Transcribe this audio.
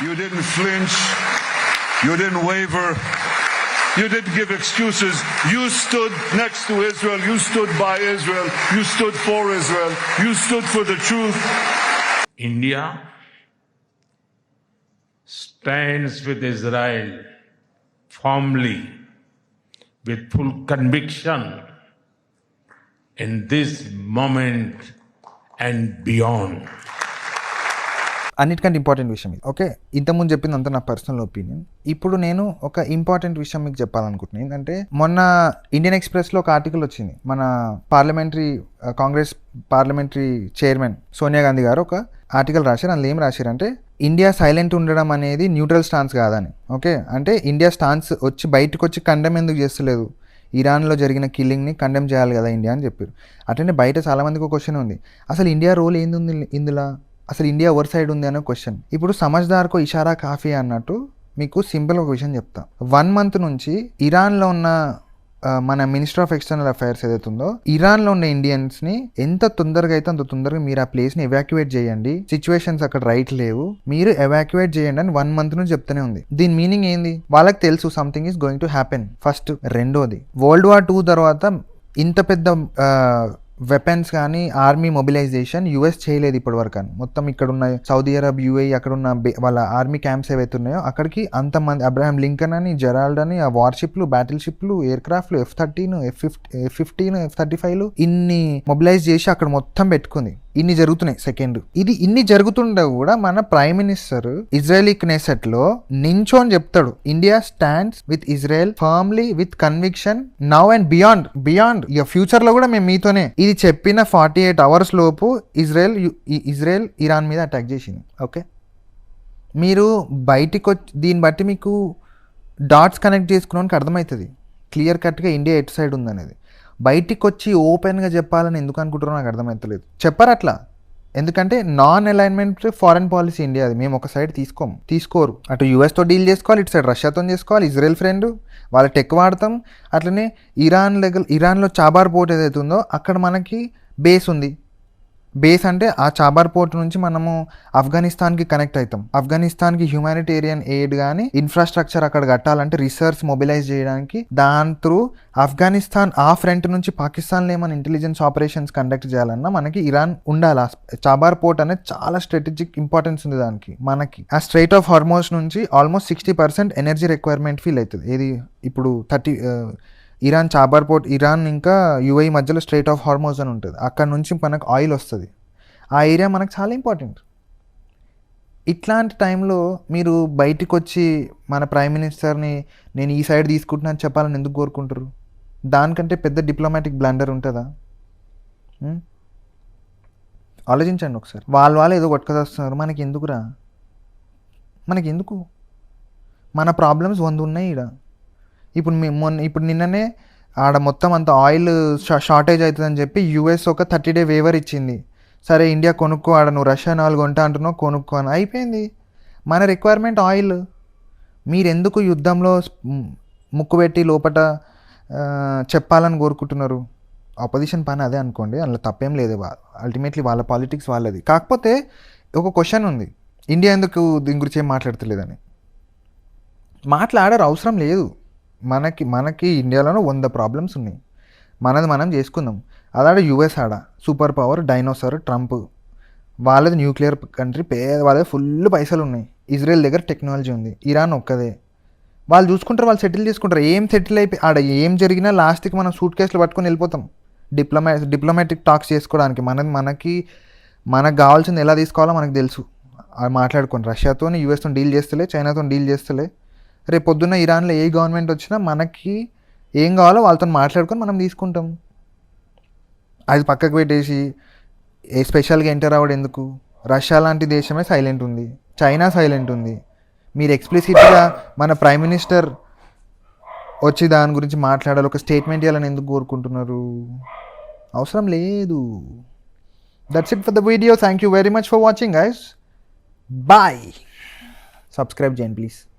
You didn't flinch. You didn't waver. You didn't give excuses. You stood next to Israel. You stood by Israel. You stood for Israel. You stood for the truth. India stands with Israel firmly, with full conviction in this moment and beyond. అన్నిటికంటే important విషయం ఇది. Okay, ఇంతకుముందు చెప్పిందంతా నా personal opinion. ఇప్పుడు నేను ఒక important విషయం మీకు చెప్పాలనుకుంటున్నాను. ఏంటంటే మొన్న ఇండియన్ ఎక్స్ప్రెస్లో ఒక ఆర్టికల్ వచ్చింది. మన కాంగ్రెస్ పార్లమెంటరీ చైర్మన్ సోనియా గాంధీ గారు ఒక ఆర్టికల్ రాశారు. అందులో ఏం రాశారంటే ఇండియా సైలెంట్ ఉండడం అనేది న్యూట్రల్ స్టాన్స్ కాదని. ఓకే, అంటే ఇండియా స్టాన్స్ బయటకు వచ్చి కండెమ్ ఎందుకు చేస్తలేదు, ఇరాన్లో జరిగిన కిల్లింగ్ని కండెమ్ చేయాలి కదా ఇండియా అని చెప్పారు. అట్లనే బయట చాలామందికి ఒక క్వశ్చన్ ఉంది, అసలు ఇండియా రోల్ ఏంది ఉంది ఇందులో, అసలు ఇండియా ఎవరి సైడ్ ఉంది అనే క్వశ్చన్. ఇప్పుడు సమజ్దార్కో ఇషారా కాఫీ అన్నట్టు మీకు సింపుల్ ఒక విషయం చెప్తా. 1 month నుంచి ఇరాన్లో ఉన్న మన మినిస్టర్ ఆఫ్ ఎక్స్టర్నల్ అఫైర్స్ ఏదైతే ఉందో, ఇరాన్లో ఉన్న ఇండియన్స్ని ఎంత తొందరగా అయితే అంత తొందరగా మీరు ఆ ప్లేస్ని ఎవాక్యువేట్ చేయండి, సిచ్యువేషన్స్ అక్కడ రైట్ లేవు, మీరు ఎవాక్యువేట్ చేయండి అని 1 month నుంచి చెప్తూనే ఉంది. దీని మీనింగ్ ఏంది, వాళ్ళకి తెలుసు something is going to happen. First. రెండోది, World War II తర్వాత ఇంత పెద్ద వెపన్స్ కానీ ఆర్మీ మొబిలైజేషన్ యూఎస్ చేయలేదు ఇప్పటి వరకు అని. మొత్తం ఇక్కడ ఉన్న సౌదీ అరబ్, యూఏఈ అక్కడ ఉన్న వాళ్ళ ఆర్మీ క్యాంప్స్ ఏవైతే ఉన్నాయో అక్కడికి అంతమంది అబ్రహాం లింకన్ అని, జెరాల్డ్ అని, ఆ వార్షిప్లు, battle షిప్లు, air క్రాఫ్ట్లు, F-13, F-15, F-35 ఇన్ని మొబిలైజ్ చేసి అక్కడ మొత్తం పెట్టుకుంది. ఇన్ని జరుగుతున్నాయి. సెకండ్, ఇన్ని జరుగుతుండే కూడా మన ప్రైమ్ మినిస్టర్ ఇజ్రాయలీ క్నెసెట్ లో నించోని చెప్తాడు, India stands with Israel firmly with conviction now and beyond ఇక ఫ్యూచర్ లో కూడా మేము మీతోనే. ఇది చెప్పిన 48 hours లోపు ఇజ్రాయెల్ ఇరాన్ మీద అటాక్ చేసింది. ఓకే, మీరు బయటికి వచ్చి దీన్ని బట్టి మీకు డాట్స్ కనెక్ట్ చేసుకున్నానికి అర్థమవుతుంది క్లియర్ కట్గా ఇండియా ఎటు సైడ్ ఉందనేది. బయటికి వచ్చి ఓపెన్గా చెప్పాలని ఎందుకు అనుకుంటారో నాకు అర్థమవుతలేదు. చెప్పారు అట్లా, ఎందుకంటే non alignment foreign policy India. అది మేము ఒక సైడ్ తీసుకోరు. అటు యూఎస్తో డీల్ చేసుకోవాలి, ఇటు సైడ్ రష్యాతో చేసుకోవాలి, ఇజ్రాయెల్ ఫ్రెండ్, వాళ్ళ టెక్ వాడతాం. అట్లనే ఇరాన్లో చాబార్ పోర్ట్ ఏదైతే ఉందో అక్కడ మనకి బేస్ ఉంది. బేస్ అంటే ఆ చాబార్ పోర్ట్ నుంచి మనము ఆఫ్ఘనిస్తాన్కి కనెక్ట్ అవుతాం. ఆఫ్ఘనిస్తాన్కి హ్యూమానిటేరియన్ ఎయిడ్ కానీ ఇన్ఫ్రాస్ట్రక్చర్ అక్కడ కట్టాలంటే రీసెర్చ్ మొబిలైజ్ చేయడానికి దాని త్రూ ఆఫ్ఘనిస్తాన్ ఆ ఫ్రంట్ నుంచి పాకిస్తాన్లో ఏమైనా ఇంటెలిజెన్స్ ఆపరేషన్స్ కండక్ట్ చేయాలన్నా మనకి ఇరాన్ ఉండాలి. చాబార్ పోర్ట్ అనేది చాలా స్ట్రాటజిక్ ఇంపార్టెన్స్ ఉంది దానికి. మనకి ఆ స్ట్రైట్ ఆఫ్ హార్మోస్ నుంచి ఆల్మోస్ట్ 60% ఎనర్జీ రిక్వైర్మెంట్ ఫీల్ అవుతుంది. ఏది ఇప్పుడు ఇరాన్ చాబార్ పోర్ట్, ఇరాన్ ఇంకా యుఏఈ మధ్యలో స్ట్రైట్ ఆఫ్ హార్మోస్ అని ఉంటుంది. అక్కడ నుంచి మనకు ఆయిల్ వస్తుంది. ఆ ఏరియా మనకు చాలా ఇంపార్టెంట్. ఇట్లాంటి టైంలో మీరు బయటికి వచ్చి మన ప్రైమ్ మినిస్టర్ని నేను ఈ సైడ్ తీసుకుంటున్నాను చెప్పాలని ఎందుకు కోరుకుంటారు? దానికంటే పెద్ద డిప్లొమాటిక్ బ్లండర్ ఉంటుందా? ఆలోచించండి ఒకసారి. వాళ్ళు ఏదో కొట్టుకొస్తున్నారు, మనకి ఎందుకురా? మనకెందుకు? మన ప్రాబ్లమ్స్ 100 ఉన్నాయి ఈడ. ఇప్పుడు నిన్ననే ఆడ మొత్తం అంత ఆయిల్ షార్టేజ్ అవుతుందని చెప్పి యూఎస్ ఒక 30 day వేవర్ ఇచ్చింది. సరే ఇండియా కొనుక్కో, ఆడ నువ్వు రష్యా 4 కొంటా అంటున్నావు, కొనుక్కో అని అయిపోయింది. మన రిక్వైర్మెంట్ ఆయిల్. మీరెందుకు యుద్ధంలో ముక్కు పెట్టి లోపల చెప్పాలని కోరుకుంటున్నారు? ఆపోజిషన్ పని అదే అనుకోండి, అందులో తప్పేం లేదు. అల్టిమేట్లీ వాళ్ళ పాలిటిక్స్ వాళ్ళది. కాకపోతే ఒక క్వశ్చన్ ఉంది, ఇండియా ఎందుకు దీని గురించి ఏం మాట్లాడతలేదని. మాట్లాడారు, అవసరం లేదు. మనకి ఇండియాలోనే 100 ప్రాబ్లమ్స్ ఉన్నాయి. మనది మనం చేసుకుందాం. అదాడ యూఎస్ ఆడ సూపర్ పవర్ డైనోసార్ ట్రంప్, వాళ్ళది న్యూక్లియర్ కంట్రీ, వాళ్ళది ఫుల్ పైసలు ఉన్నాయి. ఇజ్రాయెల్ దగ్గర టెక్నాలజీ ఉంది. ఇరాన్ ఒక్కదే. వాళ్ళు చూసుకుంటారు, వాళ్ళు సెటిల్ చేసుకుంటారు. ఏం సెటిల్ అయిపోయి ఆడ ఏం జరిగినా లాస్ట్కి మనం సూట్ కేసులు పట్టుకొని వెళ్ళిపోతాం డిప్లొమాటిక్ టాక్స్ చేసుకోవడానికి. మనకు కావాల్సింది ఎలా తీసుకోవాలో మనకు తెలుసు. అది మాట్లాడుకోండి. రష్యాతో యూఎస్తో డీల్ చేస్తలే, చైనాతో డీల్ చేస్తలే. రేపు పొద్దున్న ఇరాన్లో ఏ గవర్నమెంట్ వచ్చినా మనకి ఏం కావాలో వాళ్ళతో మాట్లాడుకొని మనం తీసుకుంటాం. అది పక్కకు పెట్టేసి స్పెషల్గా ఎంటర్ అవ్వడం ఎందుకు? రష్యా లాంటి దేశమే సైలెంట్ ఉంది, చైనా సైలెంట్ ఉంది. మీరు ఎక్స్ప్లిసిట్గా మన ప్రైమ్ మినిస్టర్ వచ్చి దాని గురించి మాట్లాడాలి, ఒక స్టేట్మెంట్ ఇవ్వాలని ఎందుకు కోరుకుంటున్నారు? అవసరం లేదు. That's it for the video. Thank you very much for watching guys. Bye. Subscribe చేయండి ప్లీజ్.